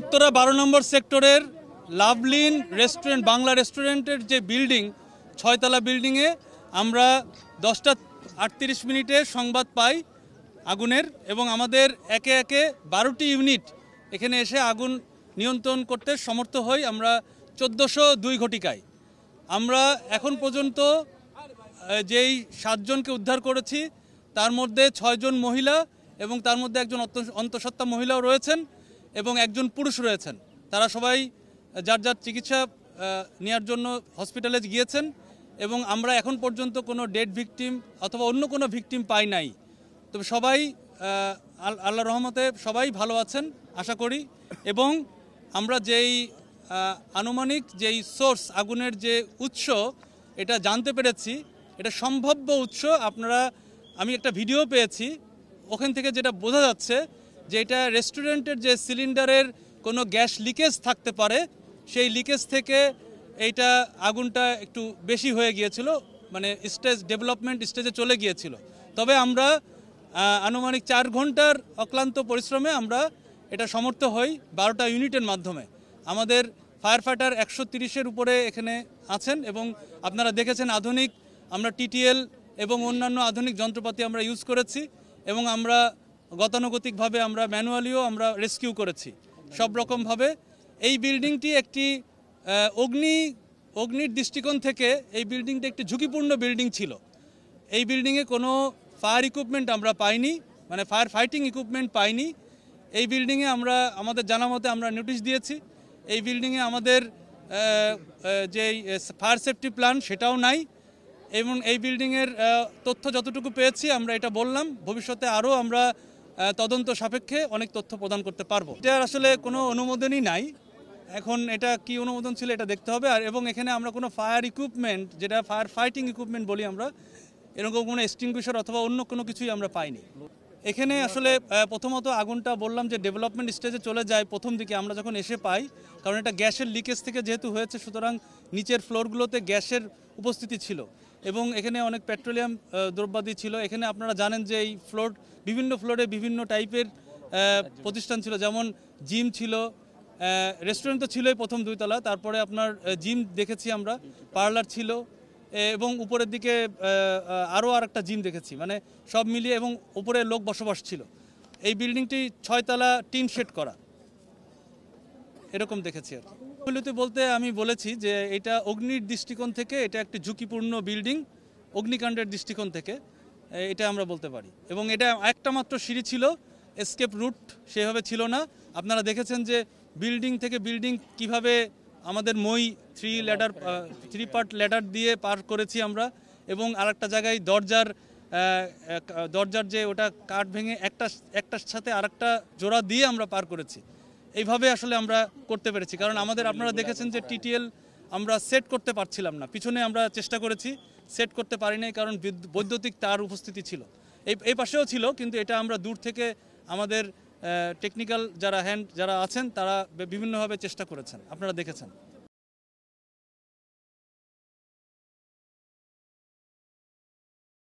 উত্তরা 12 নম্বর সেক্টরের লাভলিন রেস্টুরেন্ট বাংলা রেস্টুরেন্টের যে বিল্ডিং 6 তলা বিল্ডিংয়ে আমরা 10টা 38 মিনিটে সংবাদ পাই আগুনের এবং আমাদের একে একে 12টি ইউনিট এখানে এসে আগুন নিয়ন্ত্রণ করতে সমর্থ হই। আমরা 1402 ঘটিকায় আমরা এখন পর্যন্ত যেই 7 জনকে উদ্ধার করেছি তার মধ্যে 6 জন মহিলা এবং তার মধ্যে একজন অন্তঃসত্ত্বা মহিলাও রয়েছেন এবং একজন পুরুষ রয়েছেন। তারা সবাই যার যার চিকিৎসা নেওয়ার জন্য হসপিটালে গিয়েছেন এবং আমরা এখন পর্যন্ত কোনো ডেড ভিকটিম অথবা অন্য কোনো ভিকটিম পাই নাই। তবে সবাই আল্লাহর রহমতে সবাই ভালো আছেন আশা করি। এবং আমরা যেই আনুমানিক যেই সোর্স আগুনের যে উৎস এটা জানতে পেরেছি, এটা সম্ভাব্য উৎস আমি একটা ভিডিও পেয়েছি, ওখান থেকে যেটা বোঝা যাচ্ছে যে এটা রেস্টুরেন্টের যে সিলিন্ডারের কোনো গ্যাস লিকেজ থাকতে পারে, সেই লিকেজ থেকে এইটা আগুনটা একটু বেশি হয়ে গিয়েছিল, মানে ডেভেলপমেন্ট স্টেজে চলে গিয়েছিল। তবে আমরা আনুমানিক 4 ঘন্টার অক্লান্ত পরিশ্রমে আমরা এটা সমর্থ হই 12টা ইউনিটের মাধ্যমে। আমাদের ফায়ার ফাইটার 130-এর উপরে এখানে আছেন এবং আপনারা দেখেছেন আধুনিক আমরা টিটিএল এবং অন্যান্য আধুনিক যন্ত্রপাতি আমরা ইউজ করেছি এবং আমরা গতানুগতিকভাবে আমরা ম্যানুয়ালিও আমরা রেস্কিউ করেছি সব রকমভাবে। এই বিল্ডিংটি একটি অগ্নির দৃষ্টিকোণ থেকে এই বিল্ডিংটি একটি ঝুঁকিপূর্ণ বিল্ডিং ছিল। এই বিল্ডিংয়ে কোনো ফায়ার ইকুইপমেন্ট আমরা পাইনি, মানে ফায়ার ফাইটিং ইকুইপমেন্ট পাইনি। এই বিল্ডিংয়ে আমাদের জানা মতে আমরা নোটিশ দিয়েছি। এই বিল্ডিংয়ে আমাদের যেই ফায়ার সেফটি প্ল্যান সেটাও নাই এবং এই বিল্ডিংয়ের তথ্য যতটুকু পেয়েছি আমরা এটা বললাম। ভবিষ্যতে আরও আমরা তদন্ত সাপেক্ষে অনেক তথ্য প্রদান করতে পারবো। এটার আসলে কোনো অনুমোদনই নাই, এখন এটা কি অনুমোদন ছিল এটা দেখতে হবে। এবং এখানে আমরা কোনো ফায়ার ইকুইপমেন্ট, যেটা ফায়ার ফাইটিং ইকুইপমেন্ট বলি আমরা, এরকম কোনো এক্সটিংগুইশার অথবা অন্য কোনো কিছুই আমরা পাইনি। এখানে আসলে প্রথমত আগুনটা বললাম যে ডেভেলপমেন্ট স্টেজে চলে যায় প্রথম দিকে আমরা যখন এসে পাই, কারণ এটা গ্যাসের লিকেজ থেকে যেহেতু হয়েছে, সুতরাং নিচের ফ্লোরগুলোতে গ্যাসের উপস্থিতি ছিল এবং এখানে অনেক পেট্রোলিয়াম দ্রব্যাদি ছিল। এখানে আপনারা জানেন যে এই বিভিন্ন ফ্লোরে বিভিন্ন টাইপের প্রতিষ্ঠান ছিল, যেমন জিম ছিল, রেস্টুরেন্ট তো ছিলই প্রথম 2 তলা, তারপরে আপনার জিম দেখেছি আমরা, পার্লার ছিল এবং উপরের দিকে আরও আরেকটা জিম দেখেছি, মানে সব মিলিয়ে, এবং উপরে লোক বসবাস ছিল। এই বিল্ডিংটি 6 তলা টিন শেড করা, এরকম দেখেছি আর কি। বলতে আমি বলেছি যে এটা অগ্নির দৃষ্টিকোণ থেকে এটা একটি ঝুঁকিপূর্ণ বিল্ডিং, অগ্নিকাণ্ডের দৃষ্টিকোণ থেকে এটা আমরা বলতে পারি। এবং এটা একটা মাত্র সিঁড়ি ছিল, এসকেপ রুট সেভাবে ছিল না। আপনারা দেখেছেন যে বিল্ডিং থেকে বিল্ডিং কিভাবে আমাদের 3 পার্ট ল্যাডার দিয়ে পার করেছি আমরা, এবং আরেকটা জায়গায় দরজার যে ওটা কাঠ ভেঙে একটার সাথে আরেকটা জোড়া দিয়ে আমরা পার করেছি। এইভাবে আসলে আমরা করতে পেরেছি, কারণ আপনারা দেখেছেন যে টিটিএল আমরা সেট করতে পারছিলাম না, পিছনে আমরা চেষ্টা করেছি, সেট করতে পারি নাই, কারণ বৈদ্যুতিক তার উপস্থিতি ছিল। এই পাশেও ছিল, কিন্তু এটা আমরা দূর থেকে আমাদের টেকনিক্যাল যারা আছেন তারা বিভিন্নভাবে চেষ্টা করেছেন, আপনারা দেখেছেন।